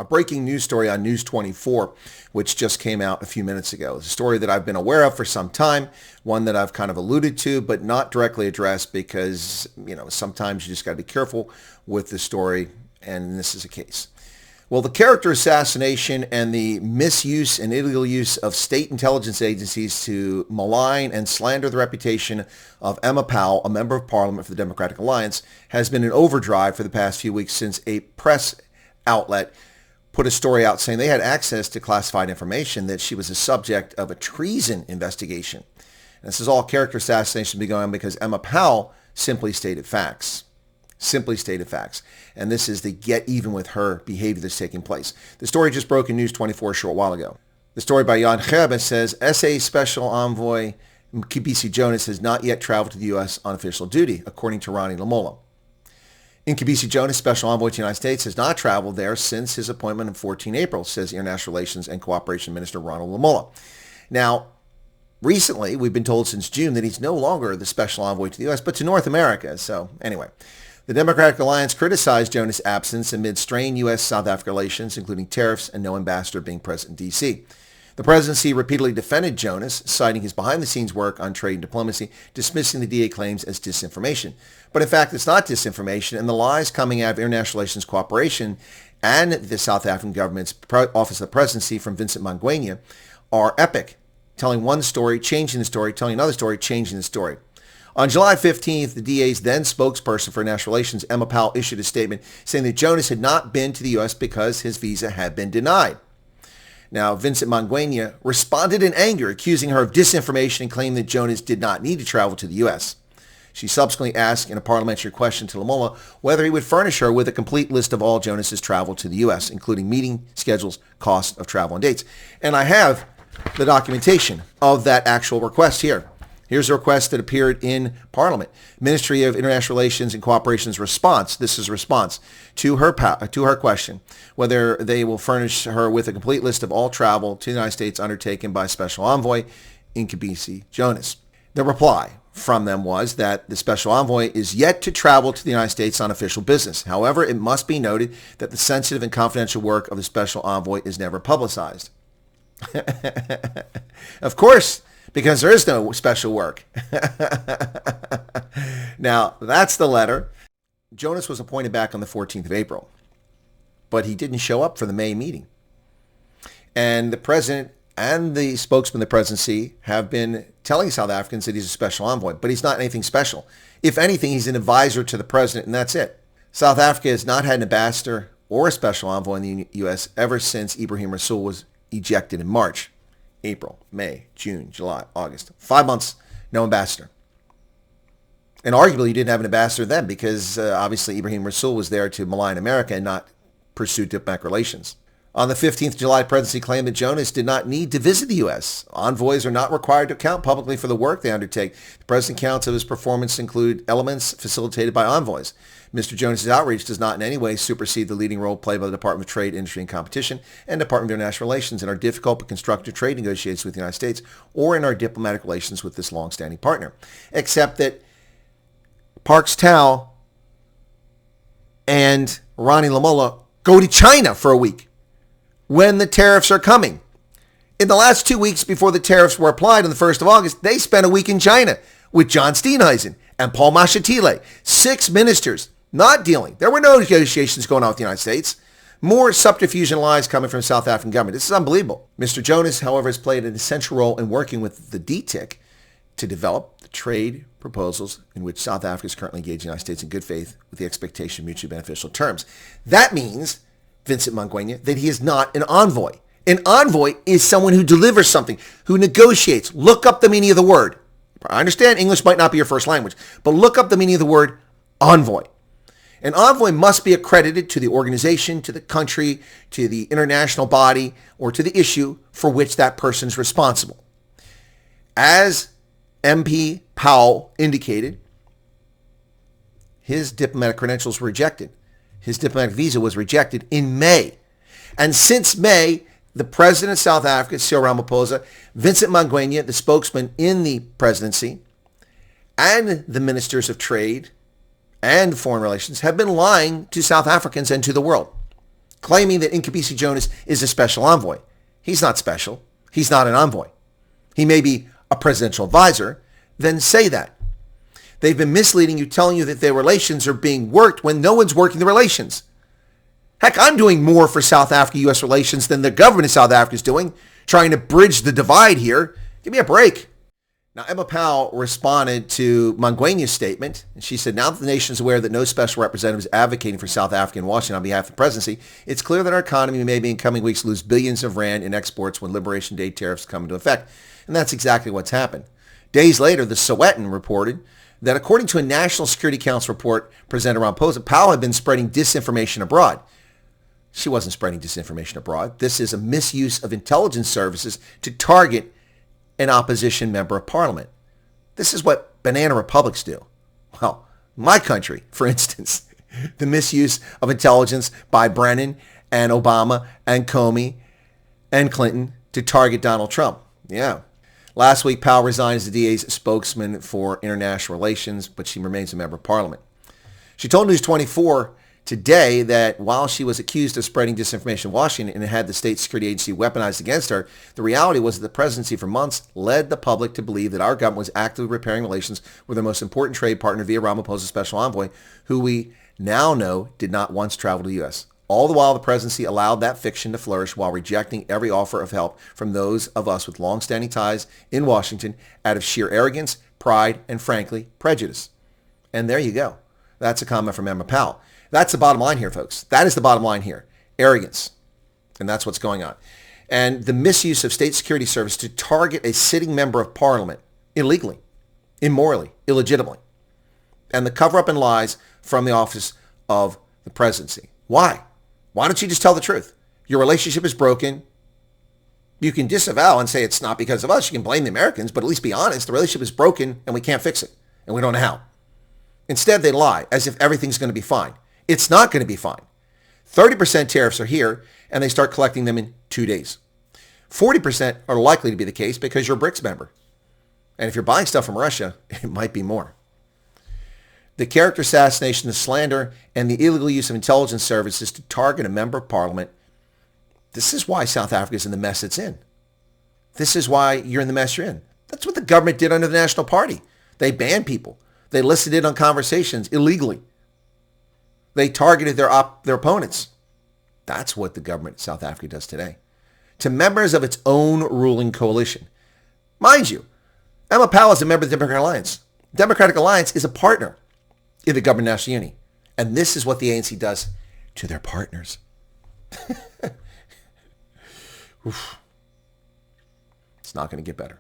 a breaking news story on News 24, which just came out a few minutes ago. It's a story that I've been aware of for some time, one that I've kind of alluded to, but not directly addressed because, sometimes you just got to be careful with the story, and this is a case. Well, the character assassination and the misuse and illegal use of state intelligence agencies to malign and slander the reputation of Emma Powell, a member of parliament for the Democratic Alliance, has been in overdrive for the past few weeks since a press outlet put a story out saying they had access to classified information that she was the subject of a treason investigation. And this is all character assassination begun because Emma Powell simply stated facts. Simply stated facts. And this is the get even with her behavior that's taking place. The story just broke in News 24 a short while ago. The story by Jan Gerbe says SA Special Envoy Nkebisi Jonas has not yet traveled to the U.S. on official duty, according to Ronnie Lamola. Nkebisi Jonas, Special Envoy to the United States, has not traveled there since his appointment on 14 April, says International Relations and Cooperation Minister Ronald Lamola. Now, recently, we've been told since June that he's no longer the Special Envoy to the U.S., but to North America. So, anyway. The Democratic Alliance criticized Jonas' absence amid strained U.S.-South Africa relations, including tariffs and no ambassador being present in D.C. The presidency repeatedly defended Jonas, citing his behind-the-scenes work on trade and diplomacy, dismissing the DA claims as disinformation. But in fact, it's not disinformation, and the lies coming out of International Relations Cooperation and the South African government's Office of the Presidency from Vincent Mangwenya are epic, telling one story, changing the story, telling another story, changing the story. On July 15th, the DA's then spokesperson for International Relations, Emma Powell, issued a statement saying that Jonas had not been to the U.S. because his visa had been denied. Now, Vincent Mangwenya responded in anger, accusing her of disinformation and claiming that Jonas did not need to travel to the U.S. She subsequently asked in a parliamentary question to Lamola whether he would furnish her with a complete list of all Jonas's travel to the U.S., including meeting schedules, cost of travel, and dates. And I have the documentation of that actual request here. Here's a request that appeared in Parliament. Ministry of International Relations and Cooperation's response. This is a response to her question, whether they will furnish her with a complete list of all travel to the United States undertaken by Special Envoy Nkebisi Jonas. The reply from them was that the Special Envoy is yet to travel to the United States on official business. However, it must be noted that the sensitive and confidential work of the Special Envoy is never publicized. Of course, because there is no special work. Now, that's the letter. Jonas was appointed back on the 14th of April, but he didn't show up for the May meeting. And the president and the spokesman of the presidency have been telling South Africans that he's a special envoy, but he's not anything special. If anything, he's an advisor to the president, and that's it. South Africa has not had an ambassador or a special envoy in the U.S. ever since Ibrahim Rasool was ejected in March. April, May, June, July, August. 5 months, no ambassador. And arguably, you didn't have an ambassador then because obviously Ibrahim Rasool was there to malign America and not pursue diplomatic relations. On the 15th of July, the presidency claimed that Jonas did not need to visit the U.S. Envoys are not required to account publicly for the work they undertake. The president counts of his performance include elements facilitated by envoys. Mr. Jonas' outreach does not in any way supersede the leading role played by the Department of Trade, Industry, and Competition and Department of International Relations in our difficult but constructive trade negotiations with the United States or in our diplomatic relations with this long-standing partner. Except that Parks Tao and Ronnie Lamola go to China for a week when the tariffs are coming. In the last 2 weeks before the tariffs were applied on the 1st of August, they spent a week in China with John Steenhuisen and Paul Mashatile, 6 ministers. Not dealing. There were no negotiations going on with the United States. More subterfuge and lies coming from the South African government. This is unbelievable. Mr. Jonas, however, has played an essential role in working with the DTIC to develop the trade proposals in which South Africa is currently engaged in the United States in good faith with the expectation of mutually beneficial terms. That means, Vincent Mangwenya, that he is not an envoy. An envoy is someone who delivers something, who negotiates. Look up the meaning of the word. I understand English might not be your first language, but look up the meaning of the word envoy. An envoy must be accredited to the organization, to the country, to the international body, or to the issue for which that person is responsible. As MP Powell indicated, his diplomatic credentials were rejected. His diplomatic visa was rejected in May. And since May, the president of South Africa, Cyril Ramaphosa, Vincent Mangwenya, the spokesman in the presidency, and the ministers of trade and foreign relations have been lying to South Africans and to the world. claiming that Nkebisi Jonas is a special envoy. He's not special. He's not an envoy. He may be a presidential advisor. Then say that. They've been misleading you, telling you that their relations are being worked when no one's working the relations. Heck, I'm doing more for South Africa-U.S. relations than the government of South Africa is doing, trying to bridge the divide here. Give me a break. Now, Emma Powell responded to Mangwenya's statement, and she said, now that the nation is aware that no special representative is advocating for South Africa in Washington on behalf of the presidency, it's clear that our economy may be in coming weeks lose billions of rand in exports when Liberation Day tariffs come into effect. And that's exactly what's happened. Days later, the Sowetan reported that according to a National Security Council report presented around Posa, Powell had been spreading disinformation abroad. She wasn't spreading disinformation abroad. This is a misuse of intelligence services to target an opposition member of parliament. This is what banana republics do. Well, my country, for instance, the misuse of intelligence by Brennan and Obama and Comey and Clinton to target Donald Trump. Yeah. Last week, Powell resigned as the DA's spokesman for international relations, but she remains a member of parliament. She told News 24 today that while she was accused of spreading disinformation in Washington and had the state security agency weaponized against her, the reality was that the presidency for months led the public to believe that our government was actively repairing relations with their most important trade partner via Ramaphosa's special envoy, who we now know did not once travel to the U.S. All the while, the presidency allowed that fiction to flourish while rejecting every offer of help from those of us with long-standing ties in Washington out of sheer arrogance, pride, and frankly, prejudice. And there you go. That's a comment from Emma Powell. That's the bottom line here, folks. That is the bottom line here. Arrogance. And that's what's going on. And the misuse of state security service to target a sitting member of parliament illegally, immorally, illegitimately. And the cover-up and lies from the office of the presidency. Why? Why don't you just tell the truth? Your relationship is broken. You can disavow and say it's not because of us. You can blame the Americans, but at least be honest. The relationship is broken and we can't fix it. And we don't know how. Instead, they lie as if everything's going to be fine. It's not going to be fine. 30% tariffs are here, and they start collecting them in 2 days. 40% are likely to be the case because you're a BRICS member. And if you're buying stuff from Russia, it might be more. The character assassination, the slander, and the illegal use of intelligence services to target a member of parliament, this is why South Africa is in the mess it's in. This is why you're in the mess you're in. That's what the government did under the National Party. They banned people. They listed in on conversations illegally. They targeted their opponents. That's what the government of South Africa does today to members of its own ruling coalition. Mind you, Emma Powell is a member of the Democratic Alliance. The Democratic Alliance is a partner in the government of national unity. And this is what the ANC does to their partners. It's not going to get better.